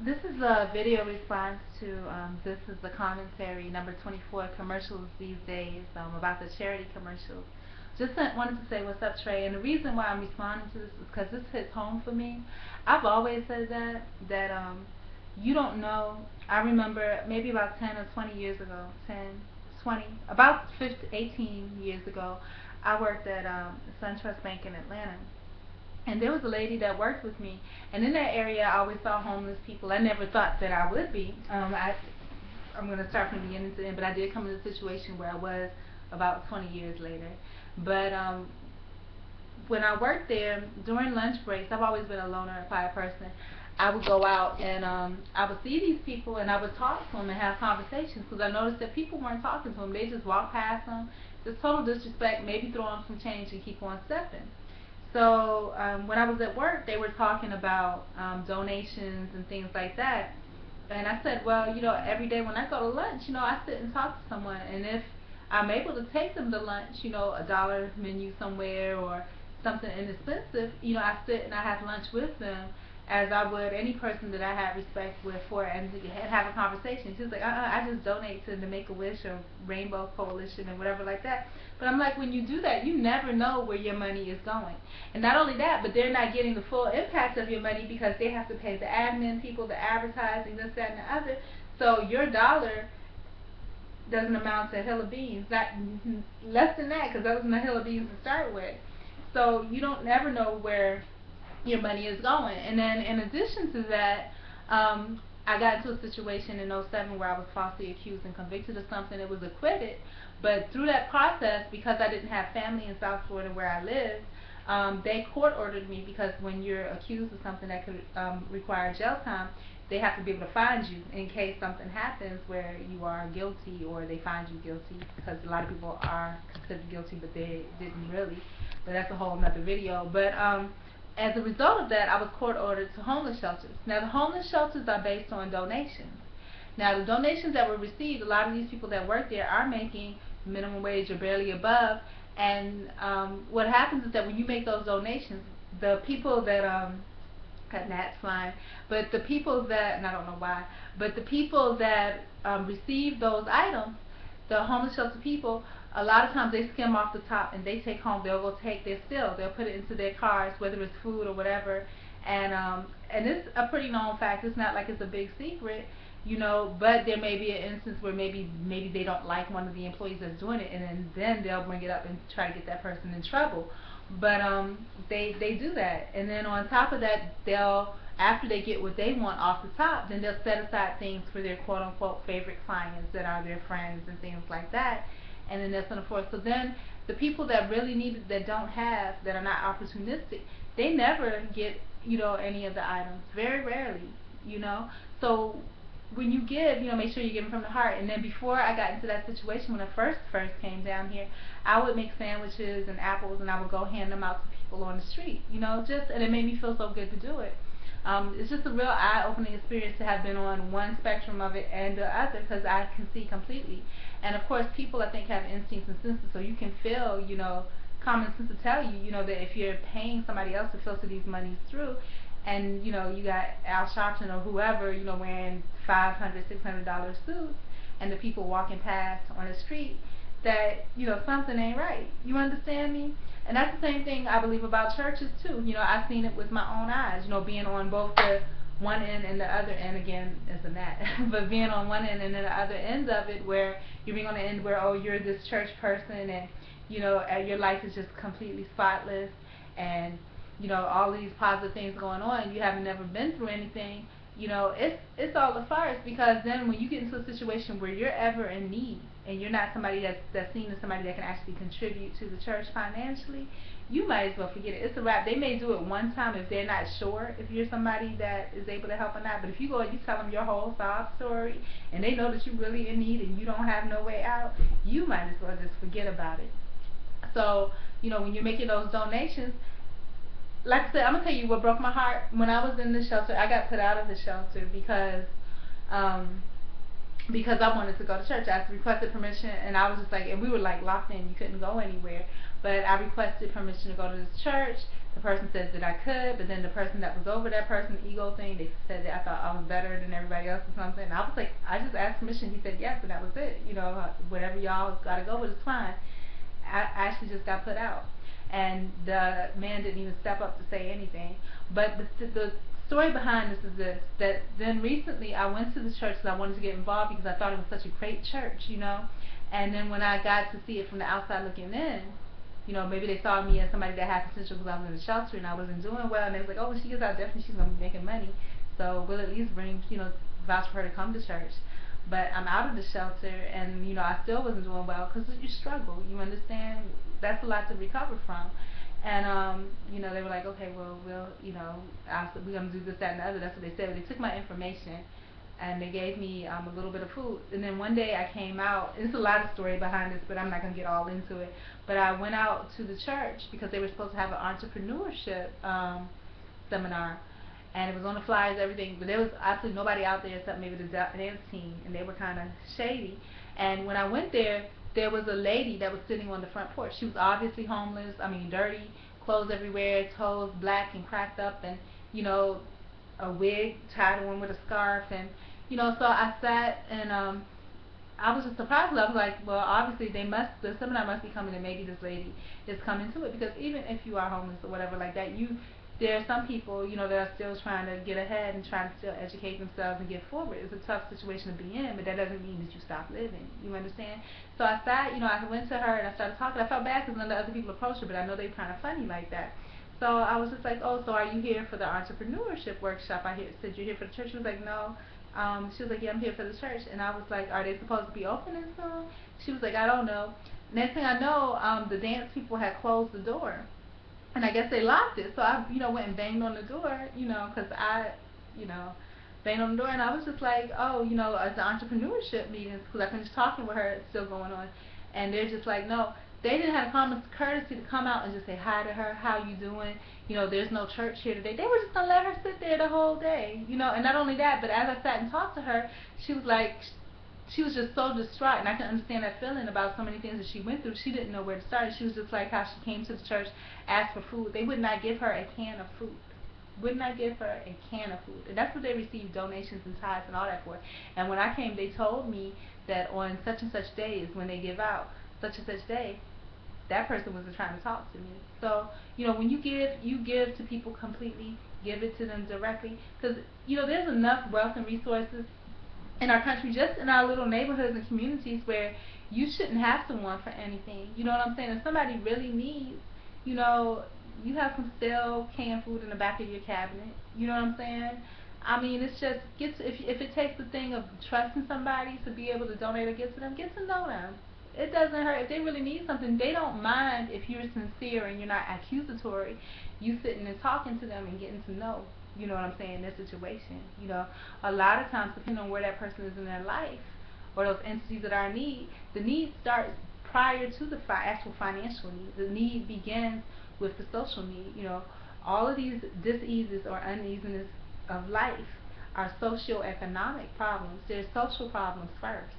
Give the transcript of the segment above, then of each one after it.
This is a video response to this is the commentary number 24 commercials these days about the charity commercials. Just wanted to say what's up, Trey. And the reason why I'm responding to this is because this hits home for me. I've always said that you don't know. I remember maybe about 10 or 20 years ago, 10, 20, about 15, 18 years ago, I worked at SunTrust Bank in Atlanta. And there was a lady that worked with me, and in that area I always saw homeless people. I never thought that I would be. I'm going to start from the beginning to the end, but I did come in a situation where I was about 20 years later. But when I worked there, during lunch breaks, I've always been a loner and quiet person. I would go out and I would see these people and I would talk to them and have conversations, because I noticed that people weren't talking to them. They just walked past them, just total disrespect, maybe throw them some change and keep on stepping. So when I was at work, they were talking about donations and things like that. And I said, well, every day when I go to lunch, I sit and talk to someone. And if I'm able to take them to lunch, a dollar menu somewhere or something inexpensive, I sit and I have lunch with them as I would any person that I had respect with for, and have a conversation. She was like, I just donate to the Make-A-Wish or Rainbow Coalition and whatever like that. But I'm like, when you do that, you never know where your money is going. And not only that, but they're not getting the full impact of your money, because they have to pay the admin people, the advertising, this, that, and the other. So your dollar doesn't amount to a hill of beans. Not less than that, because that wasn't a hill of beans to start with. So you don't never know where your money is going. And then in addition to that, I got into a situation in '07 where I was falsely accused and convicted of something. It was acquitted, but through that process, because I didn't have family in South Florida where I lived, they court ordered me, because when you're accused of something that could require jail time, they have to be able to find you in case something happens where you are guilty, or they find you guilty, because a lot of people are considered guilty but they didn't really. But that's a whole nother video. But as a result of that, I was court ordered to homeless shelters. Now, the homeless shelters are based on donations. Now, the donations that were received, a lot of these people that work there are making minimum wage or barely above. And what happens is that when you make those donations, the people that got gnats flying, but the people that, and I don't know why, but the people that receive those items, the homeless shelter people, a lot of times they skim off the top and they take home. They'll go take their still. They'll put it into their cars, whether it's food or whatever. And it's a pretty known fact. It's not like it's a big secret, But there may be an instance where maybe they don't like one of the employees that's doing it, and then they'll bring it up and try to get that person in trouble. But they do that, and then on top of that, they'll, after they get what they want off the top, then they'll set aside things for their quote unquote favorite clients that are their friends and things like that. And then that's gonna force. So then the people that really need it, that don't have, that are not opportunistic, they never get, any of the items. Very rarely. So when you give, make sure you give them from the heart. And then before I got into that situation, when I first came down here, I would make sandwiches and apples, and I would go hand them out to people on the street, and it made me feel so good to do it. It's just a real eye-opening experience to have been on one spectrum of it and the other, because I can see completely. And of course, people, I think, have instincts and senses, so you can feel, common sense to tell you, that if you're paying somebody else to filter these monies through, and you got Al Sharpton or whoever, wearing $500, $600 suits, and the people walking past on the street, that something ain't right. You understand me? And that's the same thing I believe about churches too. I've seen it with my own eyes. Being on both the one end and the other end. Again, it's a gnat, but being on one end and then the other end of it, where you're being on the end where, oh, you're this church person, and your life is just completely spotless, and all these positive things going on, you haven't never been through anything. It's all a farce, because then when you get into a situation where you're ever in need, and you're not somebody that's seen as somebody that can actually contribute to the church financially, you might as well forget it. It's a wrap. They may do it one time if they're not sure if you're somebody that is able to help or not. But if you go and you tell them your whole sob story, and they know that you're really in need and you don't have no way out, you might as well just forget about it. So, when you're making those donations, like I said, I'm gonna tell you what broke my heart. When I was in the shelter, I got put out of the shelter because I wanted to go to church. I requested permission, and I was just like, and we were like locked in, you couldn't go anywhere. But I requested permission to go to this church. the person said that I could, but then the person that was over that person, ego thing, they said that I thought I was better than everybody else or something. And I was like, I just asked permission. He said yes, and that was it. You know, whatever y'all gotta go with is fine. I actually just got put out, and the man didn't even step up to say anything. But the story behind this is this: that then recently I went to the church because I wanted to get involved because I thought it was such a great church, you know. And then when I got to see it from the outside looking in, you know, maybe they saw me as somebody that had potential because I was in the shelter and I wasn't doing well, and they was like, oh, when she gets out, definitely she's gonna be making money, so we'll at least bring, you know, vouch for her to come to church. But I'm out of the shelter, and you know, I still wasn't doing well because you struggle. You understand? That's a lot to recover from. And you know, they were like, okay, well, you know, we're gonna do this, that, and the other. That's what they said. But they took my information, and they gave me a little bit of food. And then one day I came out. There's a lot of story behind this, but I'm not gonna get all into it. But I went out to the church because they were supposed to have an entrepreneurship seminar, and it was on the flyers, everything, but there was absolutely nobody out there except maybe the dance team, and they were kind of shady. And when I went there, there was a lady that was sitting on the front porch. She was obviously homeless, I mean dirty, clothes everywhere, toes black and cracked up, and you know, a wig tied on with a scarf, and you know, so I sat and I was just surprised. I was like, well, obviously the seminar must be coming, and maybe this lady is coming to it, because even if you are homeless or whatever like that, there are some people, you know, that are still trying to get ahead and trying to still educate themselves and get forward. It's a tough situation to be in, but that doesn't mean that you stop living. You understand? So I sat, you know, I went to her and I started talking. I felt bad because none of the other people approached her, but I know they're kind of funny like that. So I was just like, oh, so are you here for the entrepreneurship workshop? I said, you're here for the church? She was like, no. She was like, yeah, I'm here for the church. And I was like, are they supposed to be opening soon? She was like, I don't know. Next thing I know, the dance people had closed the door, and I guess they locked it. So I, you know, went and banged on the door, you know, because I, you know, banged on the door, and I was just like, oh, you know, the entrepreneurship meetings, because I finished talking with her, it's still going on, and they're just like, no, they didn't have the common courtesy to come out and just say hi to her, how you doing, you know, there's no church here today. They were just going to let her sit there the whole day, you know. And not only that, but as I sat and talked to her, she was like, she was just so distraught, and I can understand that feeling about so many things that she went through. She didn't know where to start. And she was just like how she came to the church, asked for food. They would not give her a can of food. Would not give her a can of food. And that's what they receive donations and tithes and all that for. And when I came, they told me that on such and such days, when they give out such and such day, that person wasn't trying to talk to me. So, you know, when you give to people completely, give it to them directly. Because, you know, there's enough wealth and resources in our country, just in our little neighborhoods and communities, where you shouldn't have to want for anything. You know what I'm saying? If somebody really needs, you know, you have some stale canned food in the back of your cabinet. You know what I'm saying? I mean, it's just, if it takes the thing of trusting somebody to be able to donate or give to them, get to know them. It doesn't hurt. If they really need something, they don't mind if you're sincere and you're not accusatory. You sitting and talking to them and getting to know, you know what I'm saying, their situation. You know, a lot of times, depending on where that person is in their life, or those entities that are in need, the need starts prior to the actual financial need. The need begins with the social need. You know, all of these diseases or uneasiness of life are socioeconomic problems. There's social problems first,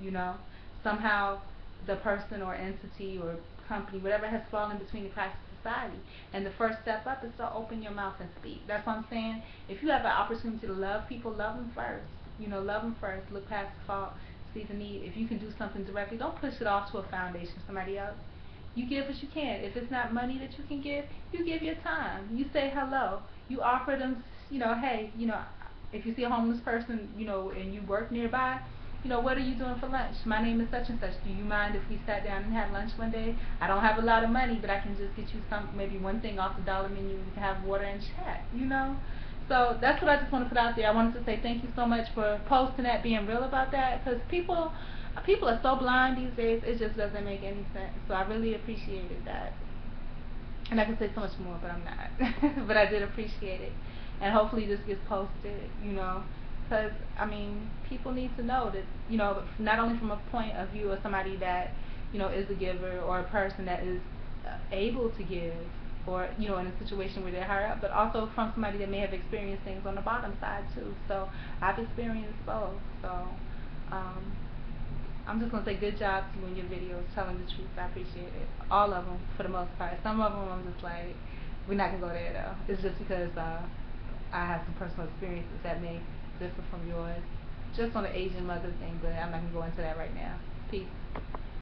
you know. Somehow the person or entity or company, whatever, has fallen between the cracks of society. And the first step up is to open your mouth and speak. That's what I'm saying. If you have an opportunity to love people, love them first. You know, love them first. Look past the fault. See the need. If you can do something directly, don't push it off to a foundation, somebody else. You give what you can. If it's not money that you can give, you give your time. You say hello. You offer them, you know, hey, you know, if you see a homeless person, you know, and you work nearby, you know, what are you doing for lunch? My name is such and such. Do you mind if we sat down and had lunch one day? I don't have a lot of money, but I can just get you maybe one thing off the dollar menu. We can have water and chat, you know? So that's what I just want to put out there. I wanted to say thank you so much for posting that, being real about that, because people are so blind these days, it just doesn't make any sense. So I really appreciated that. And I can say so much more, but I'm not. But I did appreciate it. And hopefully this gets posted, you know, because, I mean, people need to know that, you know, not only from a point of view of somebody that, you know, is a giver, or a person that is able to give, or, you know, in a situation where they're higher up, but also from somebody that may have experienced things on the bottom side too. So I've experienced both. So I'm just going to say good job to you and your videos telling the truth. I appreciate it. All of them, for the most part. Some of them I'm just like, we're not gonna go there though. It's just because I have some personal experiences that may differ from yours. Just on the Asian mother thing, but I'm not gonna go into that right now. Peace.